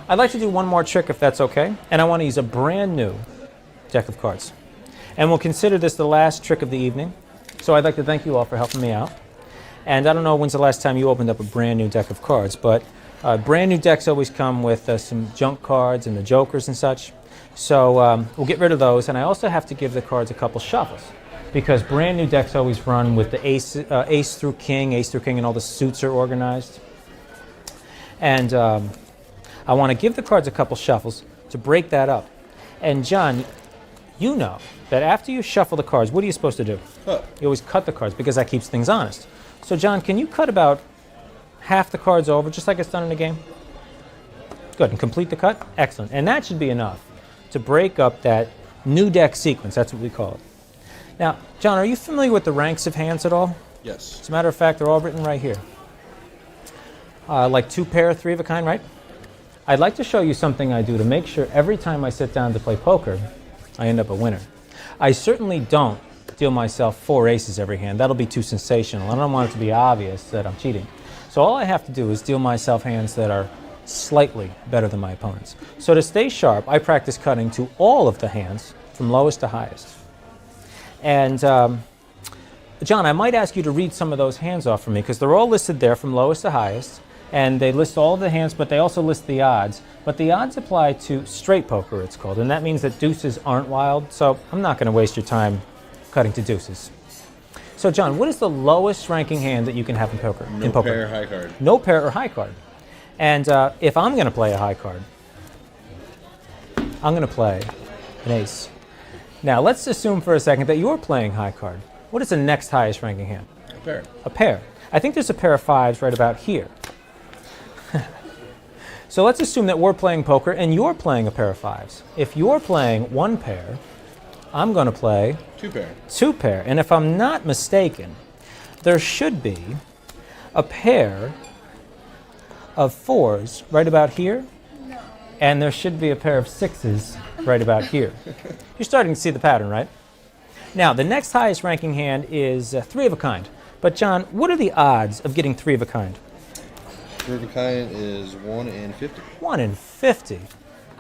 I'd like to do one more trick if that's okay, and I want to use a brand new deck of cards. And we'll consider this the last trick of the evening. So I'd like to thank you all for helping me out. And I don't know when's the last time you opened up a brand new deck of cards, but brand new decks always come with some junk cards and the jokers and such. So we'll get rid of those, and I also have to give the cards a couple shuffles, because brand new decks always run with the ace through king, and all the suits are organized. And I want to give the cards a couple shuffles to break that up. And John, you know that after you shuffle the cards, what are you supposed to do? Cut. You always cut the cards because that keeps things honest. So John, can you cut about half the cards over, just like it's done in a game? Good, and complete the cut? Excellent. And that should be enough to break up that new deck sequence. That's what we call it. Now, John, are you familiar with the ranks of hands at all? Yes. As a matter of fact, they're all written right here. Like 2 pair, 3 of a kind, right? I'd like to show you something I do to make sure every time I sit down to play poker, I end up a winner. I certainly don't deal myself 4 aces every hand. That'll be too sensational. I don't want it to be obvious that I'm cheating. So all I have to do is deal myself hands that are slightly better than my opponent's. So to stay sharp, I practice cutting to all of the hands from lowest to highest. And John, I might ask you to read some of those hands off for me, because they're all listed there from lowest to highest. And they list all of the hands, but they also list the odds. But the odds apply to straight poker, it's called, and that means that deuces aren't wild, so I'm not going to waste your time cutting to deuces. So, John, what is the lowest ranking hand that you can have in poker? No pair, high card. No pair or high card. And if I'm going to play a high card, I'm going to play an ace. Now, let's assume for a second that you're playing high card. What is the next highest ranking hand? A pair. A pair. I think there's a pair of 5s right about here. So let's assume that we're playing poker and you're playing a pair of 5s. If you're playing 1 pair, I'm going to play 2 pair. 2 pair. And if I'm not mistaken, there should be a pair of 4s right about here. No. And there should be a pair of 6s right about here. You're starting to see the pattern, right? Now, the next highest ranking hand is 3 of a kind. But John, what are the odds of getting 3 of a kind? 3 of a kind is 1 in 50. 1 in 50.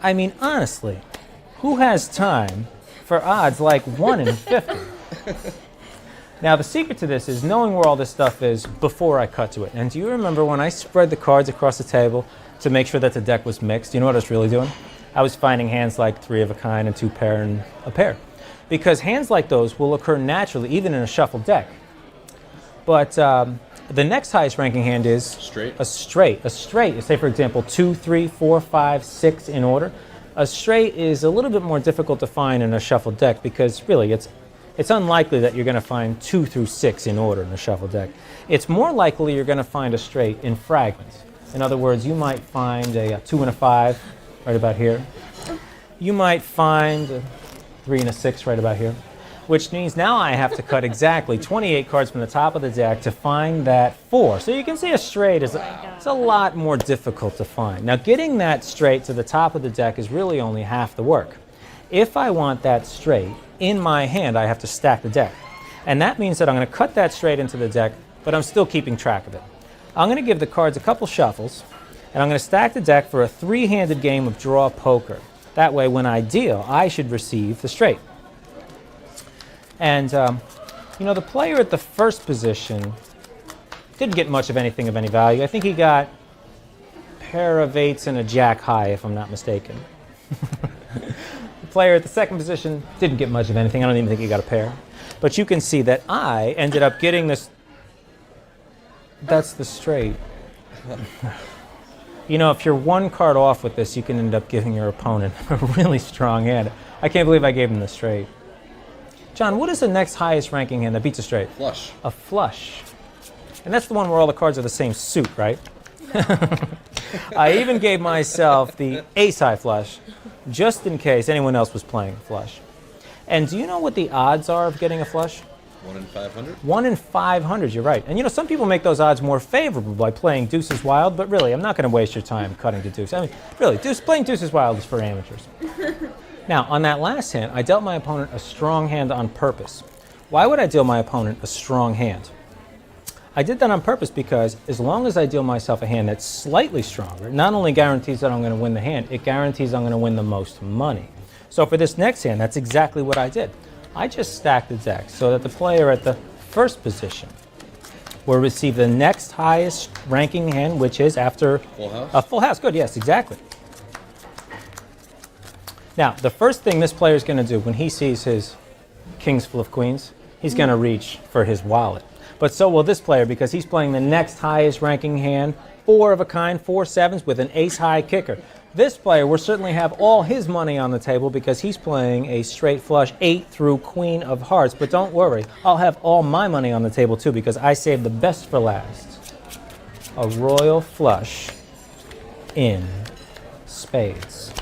I mean, honestly, who has time for odds like 1 in 50? Now, the secret to this is knowing where all this stuff is before I cut to it. And do you remember when I spread the cards across the table to make sure that the deck was mixed? You know what I was really doing? I was finding hands like 3 of a kind and 2 pair and a pair. Because hands like those will occur naturally even in a shuffled deck. But the next highest ranking hand is Straight. a straight. A straight, say for example 2, 3, 4, 5, 6 in order. A straight is a little bit more difficult to find in a shuffled deck because really it's unlikely that you're going to find 2 through 6 in order in a shuffled deck. It's more likely you're going to find a straight in fragments. In other words, you might find a 2 and a 5 right about here. You might find a 3 and a 6 right about here. Which means now I have to cut exactly 28 cards from the top of the deck to find that 4. So you can see a straight is it's a lot more difficult to find. Now getting that straight to the top of the deck is really only half the work. If I want that straight in my hand, I have to stack the deck. And that means that I'm going to cut that straight into the deck, but I'm still keeping track of it. I'm going to give the cards a couple shuffles, and I'm going to stack the deck for a 3-handed game of draw poker. That way when I deal, I should receive the straight. And, you know, the player at the first position didn't get much of anything of any value. I think he got a pair of 8s and a jack high, if I'm not mistaken. The player at the second position didn't get much of anything. I don't even think he got a pair. But you can see that I ended up getting this. That's the straight. You know, if you're 1 card off with this, you can end up giving your opponent a really strong hand. I can't believe I gave him the straight. John, what is the next highest ranking hand that beats a straight? Flush. A flush. And that's the one where all the cards are the same suit, right? I even gave myself the ace-high flush, just in case anyone else was playing a flush. And do you know what the odds are of getting a flush? 1 in 500. 1 in 500, you're right. And you know, some people make those odds more favorable by playing deuces wild, but really, I'm not going to waste your time cutting to deuce. I mean, really, playing deuces wild is for amateurs. Now, on that last hand, I dealt my opponent a strong hand on purpose. Why would I deal my opponent a strong hand? I did that on purpose because as long as I deal myself a hand that's slightly stronger, not only guarantees that I'm going to win the hand, it guarantees I'm going to win the most money. So for this next hand, that's exactly what I did. I just stacked the deck so that the player at the first position will receive the next highest ranking hand, which is after Full house? a full house. Good, yes, exactly. Now, the first thing this player is going to do when he sees his kings full of queens, he's going to reach for his wallet. But so will this player because he's playing the next highest ranking hand, 4 of a kind, 4 sevens with an ace high kicker. This player will certainly have all his money on the table because he's playing a straight flush 8 through queen of hearts. But don't worry, I'll have all my money on the table too because I saved the best for last. A royal flush in spades.